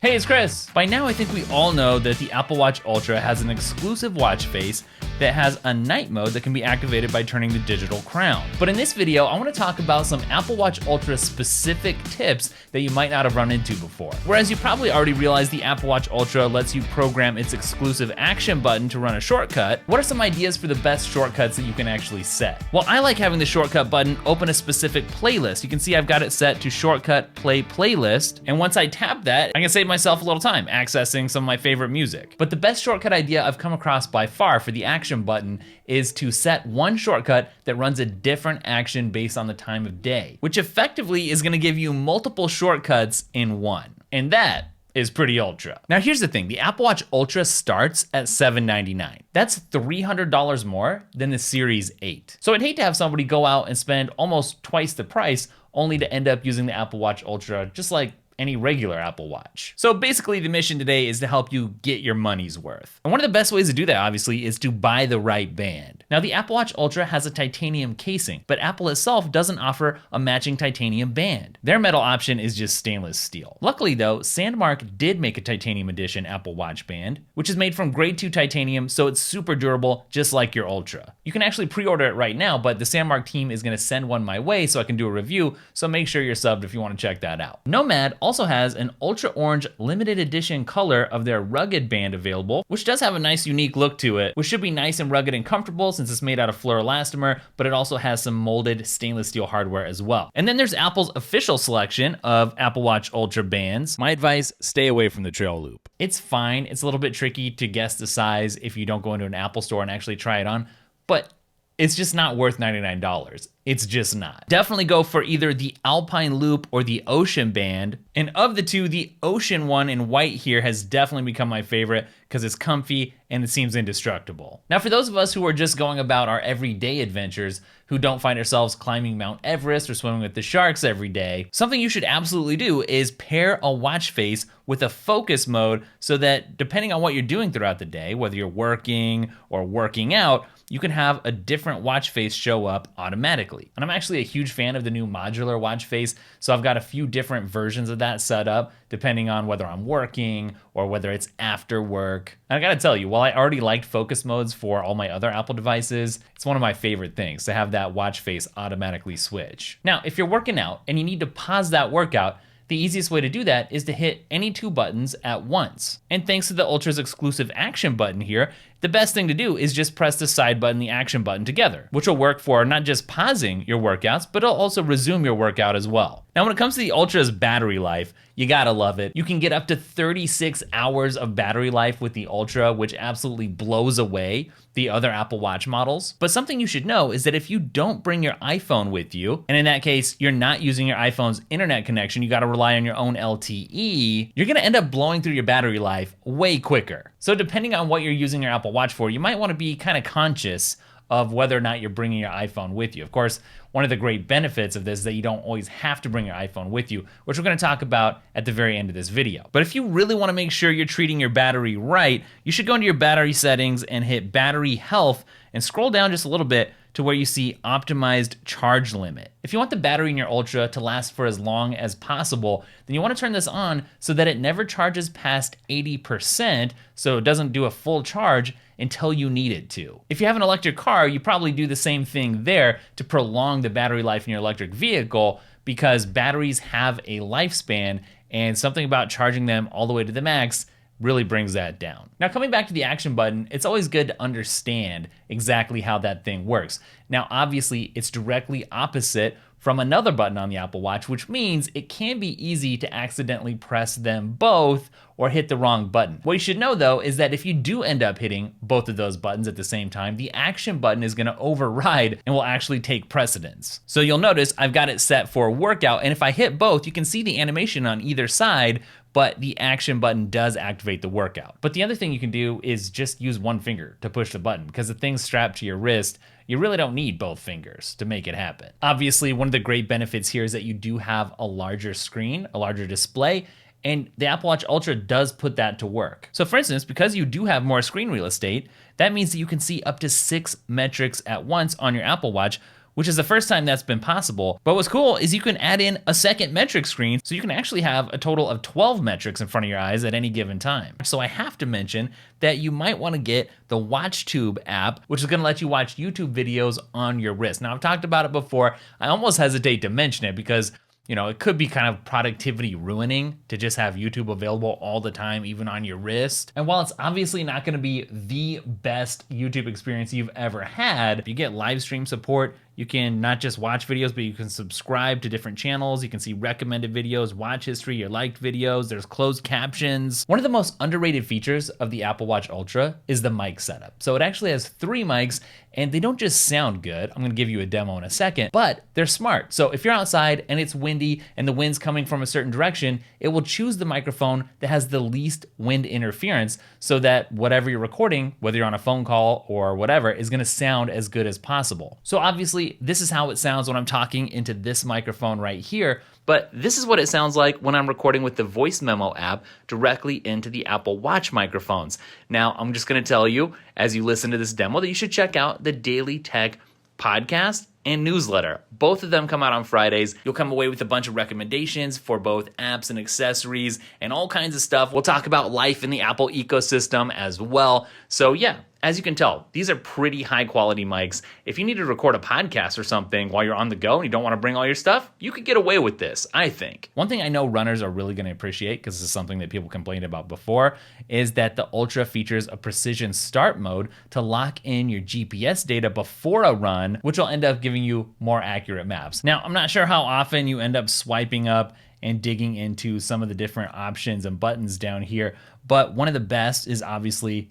Hey, it's Chris. By now, I think we all know that the Apple Watch Ultra has an exclusive watch face that has a night mode that can be activated by turning the digital crown. But in this video, I want to talk about some Apple Watch Ultra specific tips that you might not have run into before. Whereas you probably already realized the Apple Watch Ultra lets you program its exclusive action button to run a shortcut, what are some ideas for the best shortcuts that you can actually set? Well, I like having the shortcut button open a specific playlist. You can see I've got it set to shortcut play playlist, and once I tap that, I can save myself a little time accessing some of my favorite music. But the best shortcut idea I've come across by far for the action button is to set one shortcut that runs a different action based on the time of day, which effectively is gonna give you multiple shortcuts in one. And that is pretty ultra. Now here's the thing, the Apple Watch Ultra starts at $799. That's $300 more than the Series 8. So I'd hate to have somebody go out and spend almost twice the price only to end up using the Apple Watch Ultra just like any regular Apple Watch. So basically the mission today is to help you get your money's worth. And one of the best ways to do that obviously is to buy the right band. Now the Apple Watch Ultra has a titanium casing, but Apple itself doesn't offer a matching titanium band. Their metal option is just stainless steel. Luckily though, Sandmark did make a titanium edition Apple Watch band, which is made from grade 2 titanium, so it's super durable, just like your Ultra. You can actually pre-order it right now, but the Sandmark team is gonna send one my way so I can do a review, so make sure you're subbed if you wanna check that out. Nomad also has an ultra orange limited edition color of their rugged band available, which does have a nice unique look to it, which should be nice and rugged and comfortable since it's made out of fluoroelastomer, but it also has some molded stainless steel hardware as well. And then there's Apple's official selection of Apple Watch Ultra bands. My advice, stay away from the trail loop. It's fine, it's a little bit tricky to guess the size if you don't go into an Apple store and actually try it on, but it's just not worth $99. It's just not. Definitely go for either the Alpine Loop or the Ocean band. And of the two, the Ocean one in white here has definitely become my favorite because it's comfy and it seems indestructible. Now for those of us who are just going about our everyday adventures, who don't find ourselves climbing Mount Everest or swimming with the sharks every day, something you should absolutely do is pair a watch face with a focus mode so that depending on what you're doing throughout the day, whether you're working or working out, you can have a different watch face show up automatically. And I'm actually a huge fan of the new modular watch face, so I've got a few different versions of that set up, depending on whether I'm working or whether it's after work. And I gotta tell you, while I already liked focus modes for all my other Apple devices, it's one of my favorite things to have that watch face automatically switch. Now, if you're working out and you need to pause that workout, the easiest way to do that is to hit any two buttons at once. And thanks to the Ultra's exclusive action button here, the best thing to do is just press the side button, the action button together, which will work for not just pausing your workouts, but it'll also resume your workout as well. Now, when it comes to the Ultra's battery life, you gotta love it. You can get up to 36 hours of battery life with the Ultra, which absolutely blows away the other Apple Watch models. But something you should know is that if you don't bring your iPhone with you, and in that case, you're not using your iPhone's internet connection, you gotta rely on your own LTE, you're gonna end up blowing through your battery life way quicker. So depending on what you're using your Apple Watch for, you might wanna be kind of conscious of whether or not you're bringing your iPhone with you. Of course, one of the great benefits of this is that you don't always have to bring your iPhone with you, which we're gonna talk about at the very end of this video. But if you really wanna make sure you're treating your battery right, you should go into your battery settings and hit battery health and scroll down just a little bit to where you see optimized charge limit. If you want the battery in your Ultra to last for as long as possible, then you wanna turn this on so that it never charges past 80%, so it doesn't do a full charge until you need it to. If you have an electric car, you probably do the same thing there to prolong the battery life in your electric vehicle because batteries have a lifespan and something about charging them all the way to the max really brings that down. Now coming back to the action button, it's always good to understand exactly how that thing works. Now obviously it's directly opposite from another button on the Apple Watch, which means it can be easy to accidentally press them both or hit the wrong button. What you should know though is that if you do end up hitting both of those buttons at the same time, the action button is gonna override and will actually take precedence. So you'll notice I've got it set for workout, and if I hit both, you can see the animation on either side, but the action button does activate the workout. But the other thing you can do is just use one finger to push the button because the thing's strapped to your wrist. You really don't need both fingers to make it happen. Obviously, one of the great benefits here is that you do have a larger screen, a larger display, and the Apple Watch Ultra does put that to work. So for instance, because you do have more screen real estate, that means that you can see up to 6 metrics at once on your Apple Watch, which is the first time that's been possible. But what's cool is you can add in a second metric screen, so you can actually have a total of 12 metrics in front of your eyes at any given time. So I have to mention that you might want to get the WatchTube app, which is going to let you watch YouTube videos on your wrist. Now, I've talked about it before. I almost hesitate to mention it because it could be kind of productivity ruining to just have YouTube available all the time, even on your wrist. And while it's obviously not gonna be the best YouTube experience you've ever had, if you get live stream support, you can not just watch videos, but you can subscribe to different channels. You can see recommended videos, watch history, your liked videos. There's closed captions. One of the most underrated features of the Apple Watch Ultra is the mic setup. So it actually has 3 mics, and they don't just sound good. I'm gonna give you a demo in a second, but they're smart. So if you're outside and it's windy and the wind's coming from a certain direction, it will choose the microphone that has the least wind interference so that whatever you're recording, whether you're on a phone call or whatever, is gonna sound as good as possible. So obviously, this is how it sounds when I'm talking into this microphone right here, but this is what it sounds like when I'm recording with the Voice Memo app directly into the Apple Watch microphones. Now, I'm just gonna tell you, as you listen to this demo, that you should check out the Daily Tech podcast and newsletter. Both of them come out on Fridays. You'll come away with a bunch of recommendations for both apps and accessories and all kinds of stuff. We'll talk about life in the Apple ecosystem as well. So yeah, as you can tell, these are pretty high quality mics. If you need to record a podcast or something while you're on the go and you don't want to bring all your stuff, you could get away with this, I think. One thing I know runners are really going to appreciate, because this is something that people complained about before, is that the Ultra features a precision start mode to lock in your GPS data before a run, which will end up giving you more accurate maps. Now, I'm not sure how often you end up swiping up and digging into some of the different options and buttons down here, but one of the best is obviously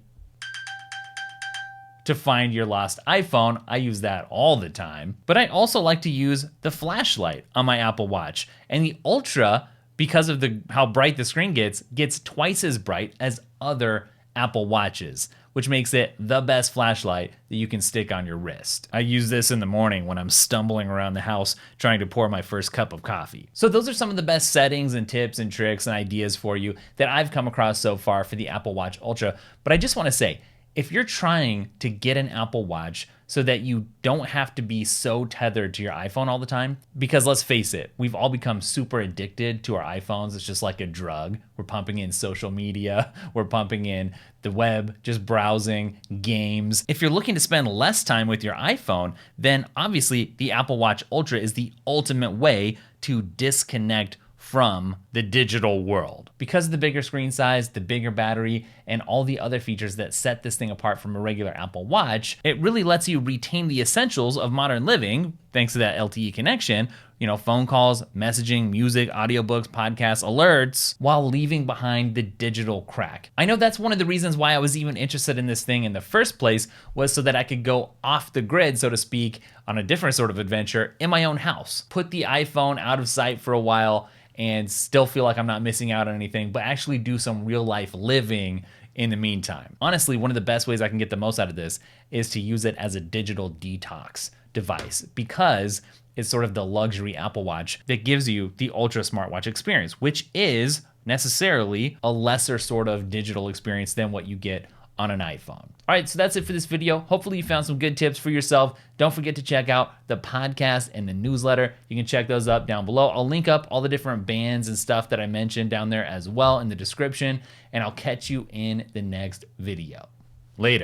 to find your lost iPhone. I use that all the time. But I also like to use the flashlight on my Apple Watch. And the Ultra, because of how bright the screen gets twice as bright as other Apple Watches, which makes it the best flashlight that you can stick on your wrist. I use this in the morning when I'm stumbling around the house trying to pour my first cup of coffee. So those are some of the best settings and tips and tricks and ideas for you that I've come across so far for the Apple Watch Ultra. But I just want to say, if you're trying to get an Apple Watch so that you don't have to be so tethered to your iPhone all the time, because let's face it, we've all become super addicted to our iPhones. It's just like a drug. We're pumping in social media, we're pumping in the web, just browsing, games. If you're looking to spend less time with your iPhone, then obviously the Apple Watch Ultra is the ultimate way to disconnect from the digital world. Because of the bigger screen size, the bigger battery, and all the other features that set this thing apart from a regular Apple Watch, it really lets you retain the essentials of modern living, thanks to that LTE connection, phone calls, messaging, music, audiobooks, podcasts, alerts, while leaving behind the digital crack. I know that's one of the reasons why I was even interested in this thing in the first place, was so that I could go off the grid, so to speak, on a different sort of adventure in my own house. Put the iPhone out of sight for a while and still feel like I'm not missing out on anything, but actually do some real life living in the meantime. Honestly, one of the best ways I can get the most out of this is to use it as a digital detox device, because it's sort of the luxury Apple Watch that gives you the Ultra smartwatch experience, which is necessarily a lesser sort of digital experience than what you get on an iPhone. All right, so that's it for this video. Hopefully you found some good tips for yourself. Don't forget to check out the podcast and the newsletter. You can check those up down below. I'll link up all the different bands and stuff that I mentioned down there as well in the description, and I'll catch you in the next video. Later.